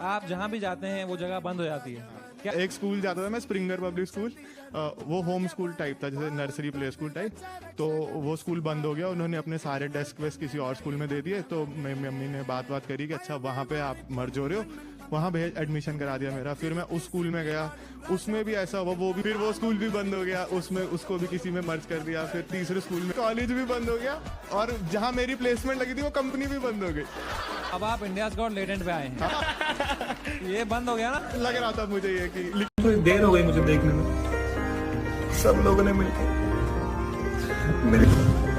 आप जहाँ भी जाते हैं वो जगह बंद हो जाती है क्या? एक स्कूल जाता था मैं, स्प्रिंगर पब्लिक स्कूल। वो होम स्कूल टाइप था, जैसे नर्सरी प्ले स्कूल टाइप। तो वो स्कूल बंद हो गया, उन्होंने अपने सारे डेस्क वेस्क किसी और स्कूल में दे दिए। तो मेरी मम्मी ने बात करी कि अच्छा वहाँ पे आप मर्ज हो रहे हो, वहाँ भेज, एडमिशन करा दिया मेरा। फिर मैं उस स्कूल में गया, उसमें भी ऐसा हुआ, वो भी फिर वो स्कूल भी बंद हो गया, उसमें उसको भी किसी में मर्ज कर दिया। फिर तीसरे स्कूल में कॉलेज भी बंद हो गया, और जहाँ मेरी प्लेसमेंट लगी थी वो कंपनी भी बंद हो गई। अब आप इंडियाज गॉट लेटेंट पे आए हैं। ये बंद हो गया ना? लग रहा था मुझे ये कि थोड़ी देर हो गई मुझे देखने में। सब लोगों ने मिलकर मेरे